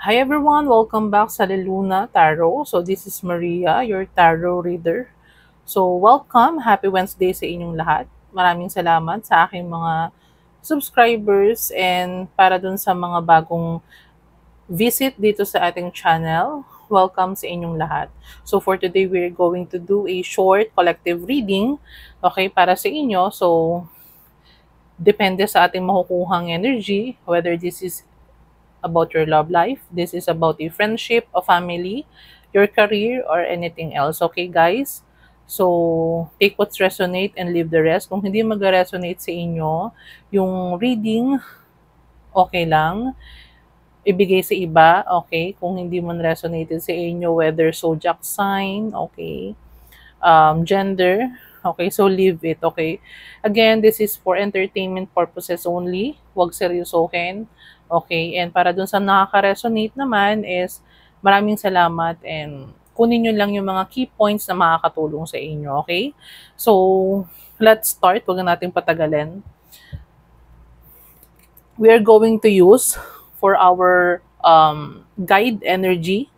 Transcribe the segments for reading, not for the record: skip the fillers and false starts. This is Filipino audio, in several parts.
Hi everyone, welcome back sa Leluna Tarot. So this is Maria, your tarot reader. So welcome, happy Wednesday sa inyong lahat. Maraming salamat sa aking mga subscribers and para dun sa mga bagong visit dito sa ating channel. Welcome sa inyong lahat. So for today, we're going to do a short collective reading, okay, para sa inyo. So depende sa ating makukuhang energy, whether this is about your love life. This is about a friendship, a family, your career, or anything else. Okay, guys? So, take what's resonate and leave the rest. Kung hindi mag-resonate sa inyo, yung reading, okay lang. Ibigay sa iba, okay? Kung hindi man resonated sa inyo, whether zodiac sign, okay? Gender, okay? So, leave it, okay? Again, this is for entertainment purposes only. Huwag seryosohin. Okay, and para dun sa nakaka-resonate naman is maraming salamat and kunin nyo lang yung mga key points na makakatulong sa inyo, okay? So, let's start. Huwag na natin patagalin. We are going to use for our guide energy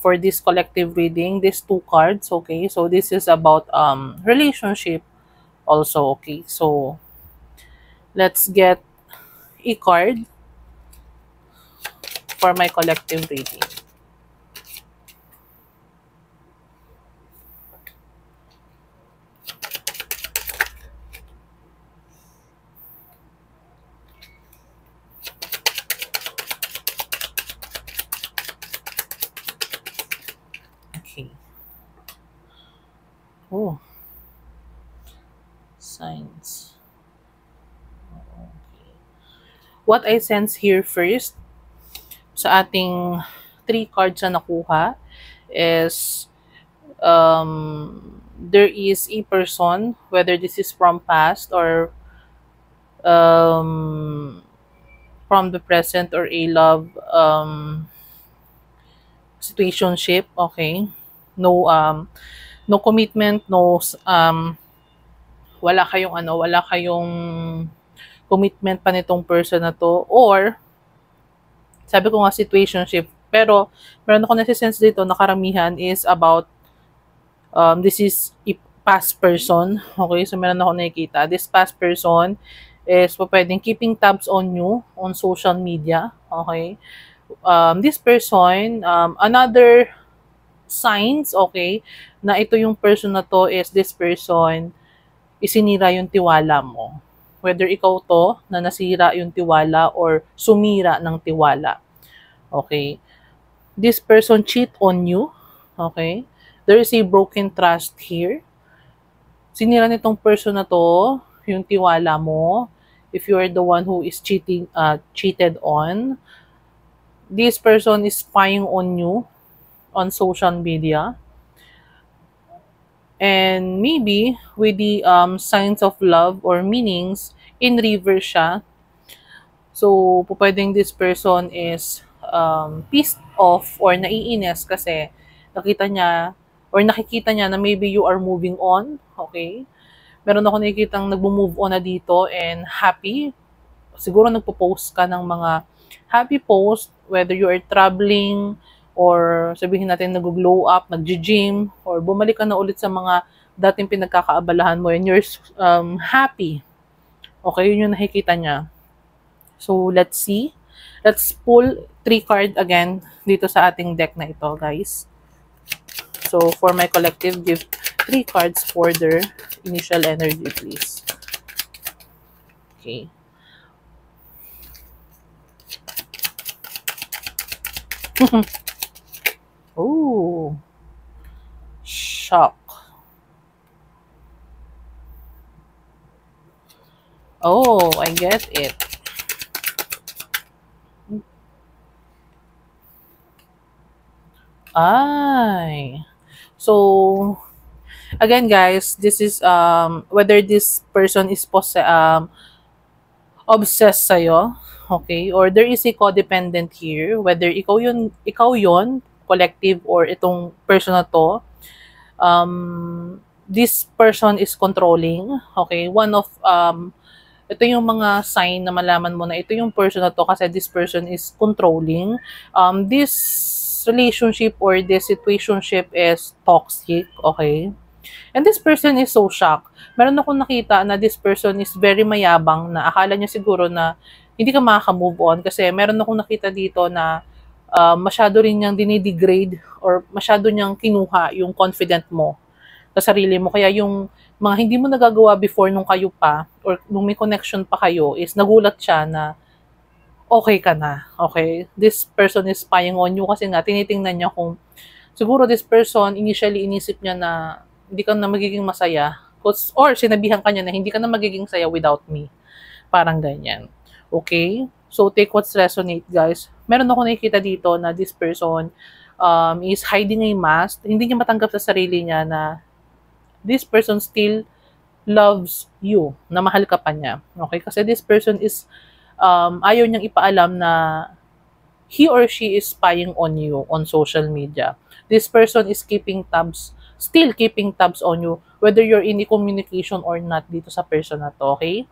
for this collective reading, these two cards, okay? So, this is about relationship also, okay? So, let's get a card for my collective reading. Okay. Oh. Signs. Okay. What I sense here first sa ating 3 cards na nakuha is there is a person, whether this is from past or um, from the present or a love situationship, okay? No no commitment, no wala kayong commitment pa nitong person na to, or sabi ko nga situationship, pero meron ako nasi-sense dito na karamihan is about this is a past person. Okay, so meron ako nakikita. This past person is pwedeng keeping tabs on you on social media. Okay. This person, another signs, okay, na ito yung person na to is this person, isinira yung tiwala mo. Whether ikaw to, na nasira yung tiwala or sumira ng tiwala. Okay. This person cheat on you. Okay. There is a broken trust here. Sinira nitong person na to yung tiwala mo. If you are the one who is cheated on, this person is spying on you on social media. And maybe with the signs of love or meanings, in reverse siya. So, pwedeng this person is pissed off or naiinis kasi nakikita niya na maybe you are moving on, okay? Meron ako nakikitang nagmo-move on na dito and happy. Siguro nagpo-post ka ng mga happy post, whether you are traveling or sabihin natin nag-glow up, nag-gym, or bumalik ka na ulit sa mga dating pinagkakaabalahan mo and you're happy. Okay, yun yung nakikita niya. So, let's see. Let's pull 3 card again dito sa ating deck na ito, guys. So, for my collective, give 3 cards for their initial energy, please. Okay. Oh. Shock. Oh, I get it. Ay. So, again guys, this is whether this person is obsessed sa'yo, okay? Or there is a codependent here, whether ikaw yon collective or itong person na to, this person is controlling, okay? One of ito yung mga sign na malaman mo na ito yung person na to kasi this person is controlling. This relationship or this situationship is toxic, okay? And this person is so shocked. Meron akong nakita na this person is very mayabang na akala niya siguro na hindi ka makaka-move on kasi meron akong nakita dito na masyado rin niyang dinidegrade or masyado niyang kinuha yung confident mo sa sarili mo. Kaya yung mga hindi mo nagagawa before nung kayo pa or nung may connection pa kayo is nagulat siya na okay ka na. Okay? This person is spying on you kasi nga tinitingnan niya kung siguro this person initially inisip niya na hindi ka na magiging masaya or sinabihan ka niya na hindi ka na magiging saya without me. Parang ganyan. Okay? So, take what's resonate, guys. Meron ako nakikita dito na this person is hiding a mask. Hindi niya matanggap sa sarili niya na this person still loves you, na mahal ka pa niya. Okay? Kasi this person is, ayaw niyang ipaalam na he or she is spying on you on social media. This person is still keeping tabs on you, whether you're in a communication or not dito sa person na to, okay?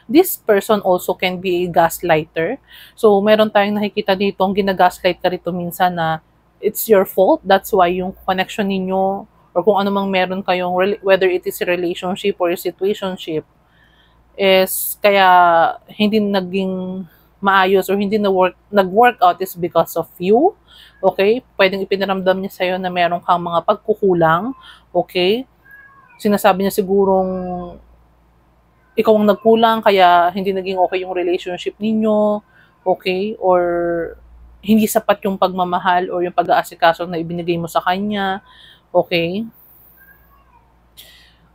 This person also can be a gaslighter. So, meron tayong nakikita dito, ang ginagaslight ka rito minsan na it's your fault. That's why yung connection ninyo or kung ano mang meron kayong, whether it is a relationship or a situationship, is kaya hindi naging maayos or hindi nag-work out is because of you. Okay? Pwedeng ipinaramdam niya sa'yo na meron kang mga pagkukulang. Okay? Sinasabi niya sigurong ikaw ang nagkulang kaya hindi naging okay yung relationship ninyo. Okay? Or hindi sapat yung pagmamahal or yung pag-aasikaso na ibinigay mo sa kanya. Okay?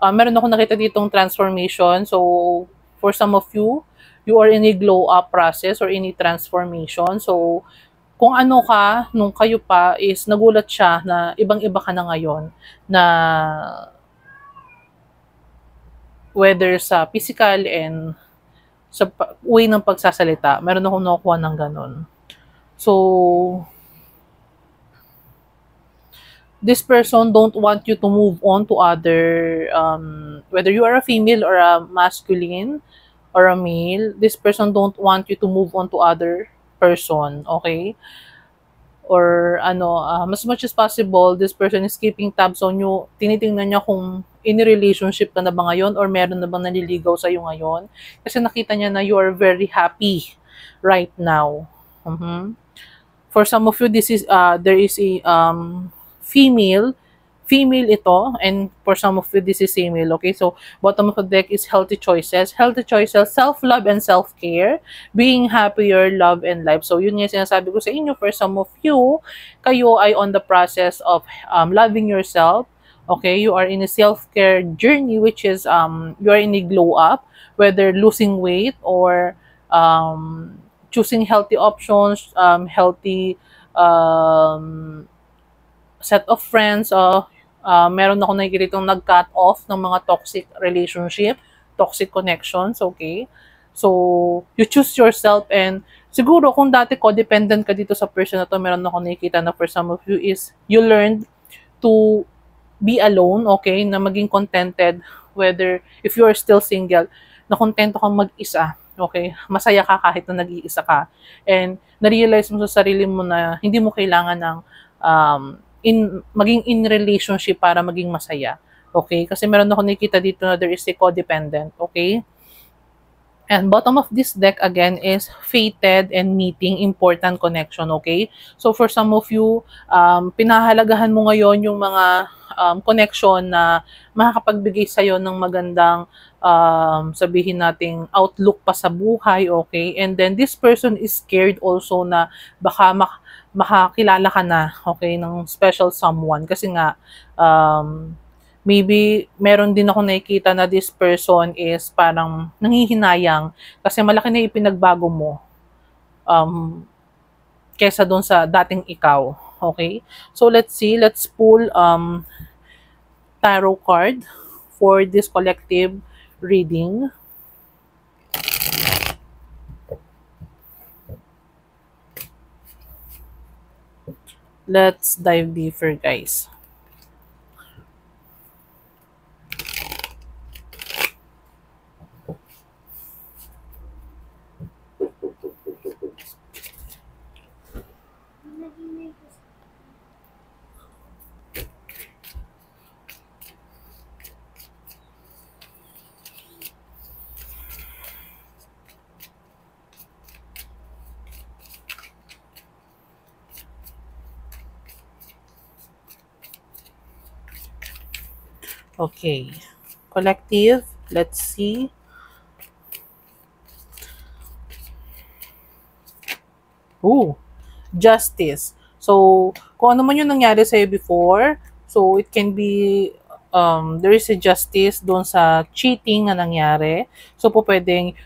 Meron ako nakita ditong transformation. So, for some of you, you are in a glow up process or in a transformation. So, kung ano ka, nung kayo pa, is nagulat siya na ibang-iba ka na ngayon. Na whether sa physical and sa way ng pagsasalita, meron akong nakukuha ng ganun. So, this person don't want you to move on to other, whether you are a female or a masculine, or a male, this person don't want you to move on to other person, okay? Or mas much as possible, this person is keeping tabs on you. Tinitingnan niya kung in a relationship ka na ba ngayon or meron na bang naliligaw sa'yo ngayon. Kasi nakita niya na you are very happy right now. For some of you, this is there is a female ito, and for some of you, this is female, okay? So, bottom of the deck is healthy choices. Healthy choices, self-love and self-care, being happier, love, and life. So, yun yung sinasabi ko sa inyo. For some of you, kayo ay on the process of loving yourself, okay? You are in a self-care journey, which is, you are in a glow-up, whether losing weight or choosing healthy options, healthy set of friends, meron ako nakikita itong nag-cut off ng mga toxic relationship, toxic connections, okay? So, you choose yourself and siguro kung dati codependent ka dito sa person na to, meron ako nakikita na for some of you is you learned to be alone, okay? Na maging contented, whether if you are still single, na kontento kang mag-isa, okay? Masaya ka kahit na nag-iisa ka. And na-realize mo sa sarili mo na hindi mo kailangan ng maging in relationship para maging masaya. Okay? Kasi meron ako nakikita dito na there is a codependent. Okay? And bottom of this deck again is fated and meeting important connection. Okay? So for some of you, pinahalagahan mo ngayon yung mga connection na makakapagbigay sa'yo ng magandang sabihin nating outlook pa sa buhay. Okay? And then this person is scared also na baka makakilala ka na, okay, ng special someone. Kasi nga, maybe meron din ako nakikita na this person is parang nanghihinayang kasi malaki na ipinagbago mo kesa doon sa dating ikaw. Okay? So, let's see. Let's pull tarot card for this collective reading. Let's dive deeper, guys. Okay. Collective, let's see. Ooh, justice. So, kung ano man yung nangyari sa'yo before, so it can be, there is a justice doon sa cheating na nangyari. So, po pwedeng,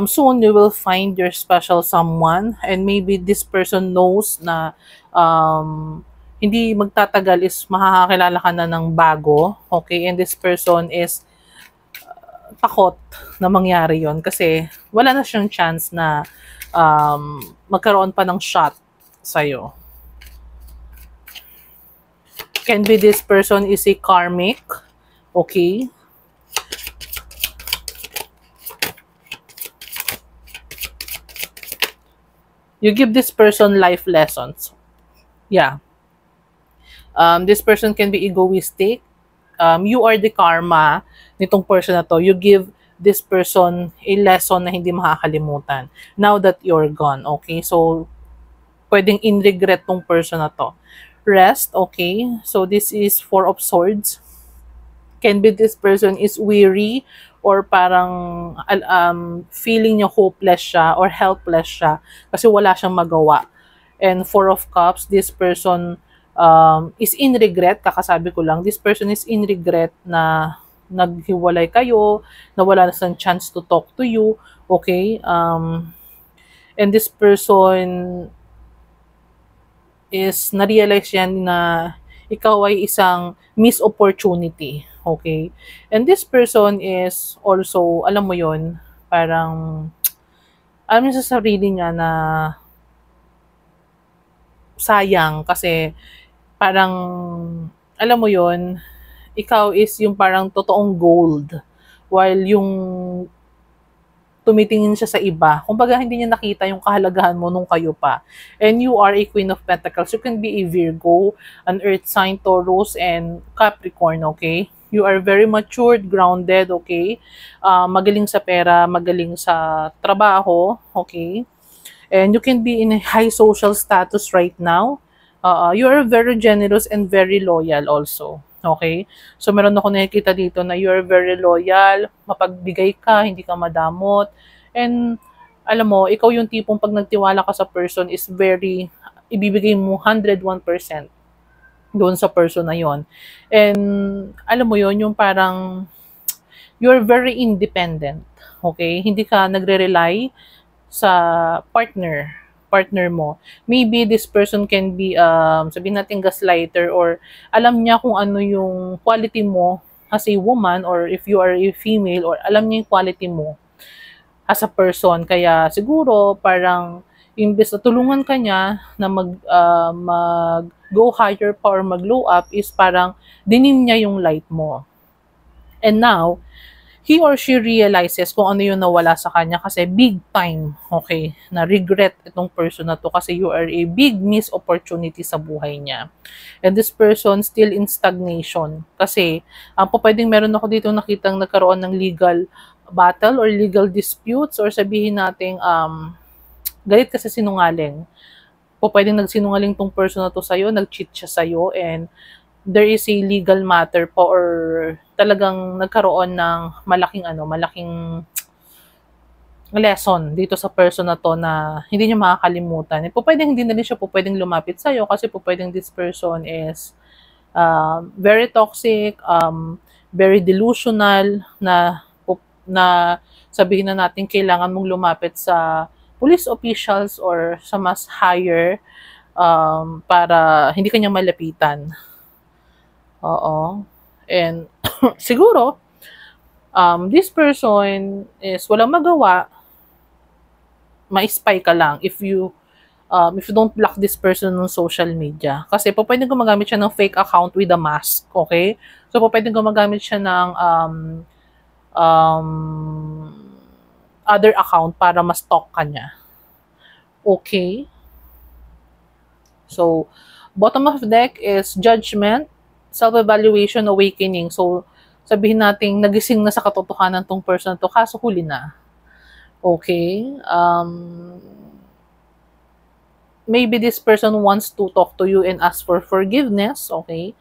soon you will find your special someone and maybe this person knows na hindi magtatagal is makakakilala ka na ng bago, okay? And this person is takot na mangyari yon kasi wala na siyang chance na magkaroon pa ng shot sa'yo. Can be this person is a karmic, okay? You give this person life lessons. Yeah. This person can be egoistic. You are the karma nitong person na to. You give this person a lesson na hindi makakalimutan now that you're gone, okay? So, pwedeng in regret tong person na to. Rest, okay? So, this is Four of Swords. Can be this person is weary or parang feeling niya hopeless siya or helpless siya kasi wala siyang magawa. And Four of Cups, this person is in regret, kakasabi ko lang, this person is in regret na naghiwalay kayo, na wala na siyang chance to talk to you, okay? And this person is na-realize yan na ikaw ay isang missed opportunity, okay? And this person is also, alam mo yon, parang alam niya sa sarili niya na sayang kasi parang alam mo yon, ikaw is yung parang totoong gold while yung tumitingin siya sa iba. Kumbaga, hindi niya nakita yung kahalagahan mo nung kayo pa. And you are a Queen of Pentacles. You can be a Virgo, an Earth sign, Taurus, and Capricorn, okay? You are very matured, grounded, okay? Magaling sa pera, magaling sa trabaho, okay? And you can be in a high social status right now. You are very generous and very loyal also. Okay? So, meron ako nakikita dito na you're very loyal, mapagbigay ka, hindi ka madamot. And, alam mo, ikaw yung tipong pag nagtiwala ka sa person is very, ibibigay mo 101% doon sa person na yon. And, alam mo yon yung parang, you're very independent. Okay? Hindi ka nagre-rely sa partner mo. Maybe this person can be, sabihin natin gaslighter or alam niya kung ano yung quality mo as a woman or if you are a female or alam niya yung quality mo as a person. Kaya siguro parang imbes na tulungan ka niya na mag go higher pa or mag glow up is parang dinim niya yung light mo. And now, he or she realizes kung ano yung nawala sa kanya kasi big time, okay, na regret itong person na to kasi you are a big missed opportunity sa buhay niya. And this person still in stagnation kasi po pwedeng meron ako dito nakitang nagkaroon ng legal battle or legal disputes or sabihin natin galit kasi sinungaling. Po pwedeng nagsinungaling tong person na to sa'yo, nag-cheat siya sa'yo and there is a legal matter po or talagang nagkaroon ng malaking lesson dito sa person na to na hindi niya makakalimutan. Po pwedeng hindi na rin siya po pwedeng lumapit sa iyo kasi po pwedeng this person is very toxic, very delusional na sabihin na natin kailangan mong lumapit sa police officials or sa mas higher para hindi kanya malapitan. Oo. And siguro, this person is walang magawa, ma-spy ka lang if you don't block this person on social media. Kasi po pwedeng gumagamit siya ng fake account with a mask, okay? So po pwedeng gumagamit siya ng other account para ma-stalk ka niya. Okay? So, bottom of the deck is Judgment, Self-Evaluation, Awakening. So, sabihin natin, nagising na sa katotohanan tong person to, kaso huli na. Okay? Maybe this person wants to talk to you and ask for forgiveness. Okay?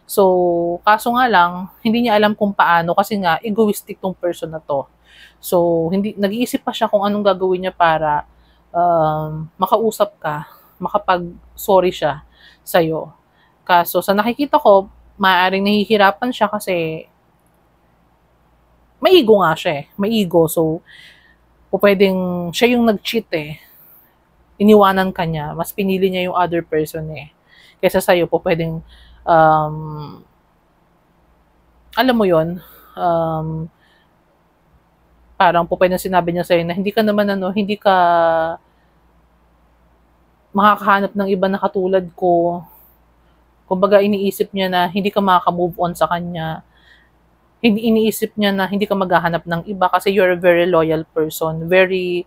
So, kaso nga lang, hindi niya alam kung paano kasi nga egoistic tong person na to. So, hindi nag-iisip pa siya kung anong gagawin niya para makausap ka, makapag-sorry siya sa'yo. Kaso sa nakikita ko, maaaring nahihirapan siya kasi may ego nga siya eh. May ego. So, pwedeng siya yung nag-cheat eh. Iniwanan ka niya. Mas pinili niya yung other person eh. Kaysa sa'yo pwedeng alam mo yon parang pwedeng sinabi niya sa'yo na hindi ka naman hindi ka makakahanap ng iba na katulad ko. Kumbaga iniisip niya na hindi ka makaka-move on sa kanya. Hindi iniisip niya na hindi ka maghahanap ng iba kasi you're a very loyal person. Very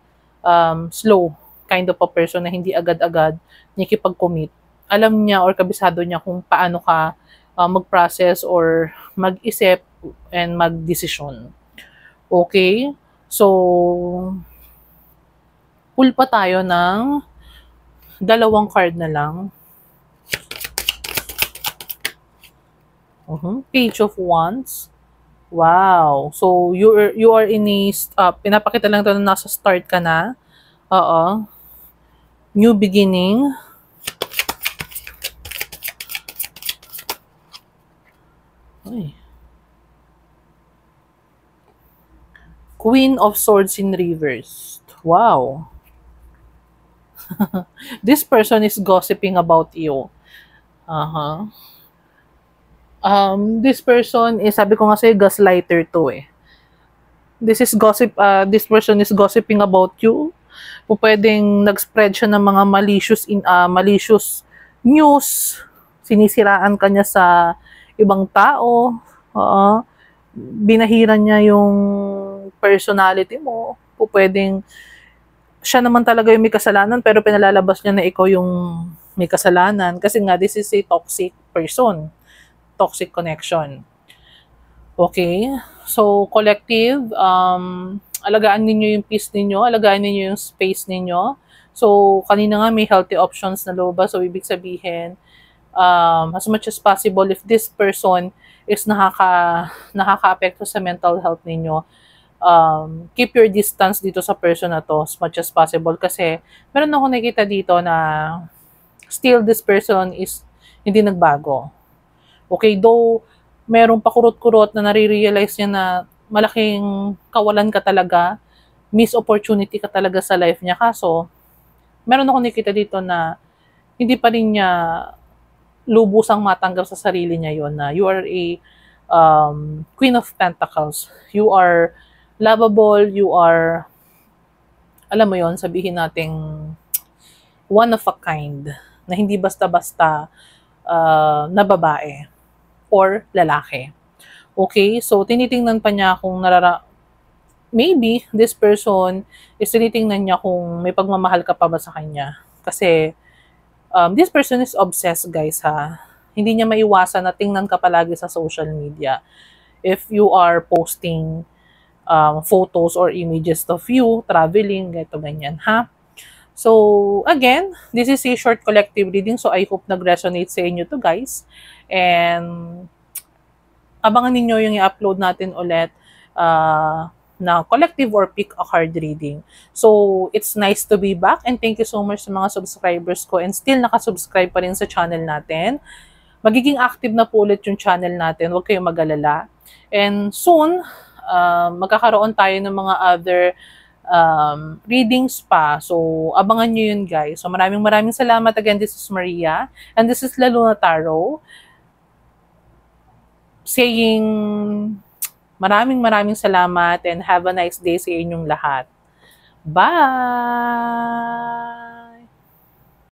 slow kind of a person na hindi agad-agad nakikipag-commit. Alam niya or kabisado niya kung paano ka mag-process or mag-isip and mag-desisyon. Okay? So, pull pa tayo ng dalawang card na lang. Page of Wands. Wow. So, you are in a, pinapakita lang ito na nasa start ka na. Oo. New beginning. Ay. Queen of Swords in reverse. Wow. This person is gossiping about you. This person is, sabi ko nga sa'yo, gaslighter to eh. This person is gossiping about you. Pwedeng nag-spread siya ng mga malicious news. Sinisiraan ka niya sa ibang tao. Binahiran niya yung personality mo. Pwedeng siya naman talaga yung may kasalanan pero pinalalabas niya na ikaw yung may kasalanan kasi nga this is a toxic person. Toxic connection. Okay? So, collective, alagaan ninyo yung peace ninyo, alagaan ninyo yung space ninyo. So, kanina nga may healthy options na loba. So, ibig sabihin, as much as possible, if this person is nakaka-apekto sa mental health ninyo, keep your distance dito sa person na to as much as possible. Kasi, meron ako nakita dito na still this person is hindi nagbago. Okay, though merong pakurot-kurot na nare-realize niya na malaking kawalan ka talaga, missed opportunity ka talaga sa life niya. Kaso, meron ako nakita dito na hindi pa rin niya lubusang matanggap sa sarili niya yon na you are a Queen of Pentacles. You are lovable, you are, alam mo yon, sabihin nating one of a kind, na hindi basta-basta na babae or lalaki. Okay? So, tinitingnan pa niya kung maybe this person is tinitingnan niya kung may pagmamahal ka pa ba sa kanya. Kasi, this person is obsessed, guys, ha. Hindi niya maiwasan na tingnan ka palagi sa social media. If you are posting photos or images of you traveling, ganyan, ha. So, again, this is a short collective reading. So, I hope nag-resonate sa inyo to, guys. And, abangan ninyo yung i-upload natin ulit na collective or pick a card reading. So, it's nice to be back. And thank you so much sa mga subscribers ko. And still nakasubscribe pa rin sa channel natin. Magiging active na po ulit yung channel natin. Huwag kayong mag-alala. And soon, magkakaroon tayo ng mga other readings pa. So, abangan nyo yun, guys. So, maraming salamat. Again, this is Maria. And this is La Luna Tarot. Saying, maraming salamat and have a nice day sa inyong lahat. Bye!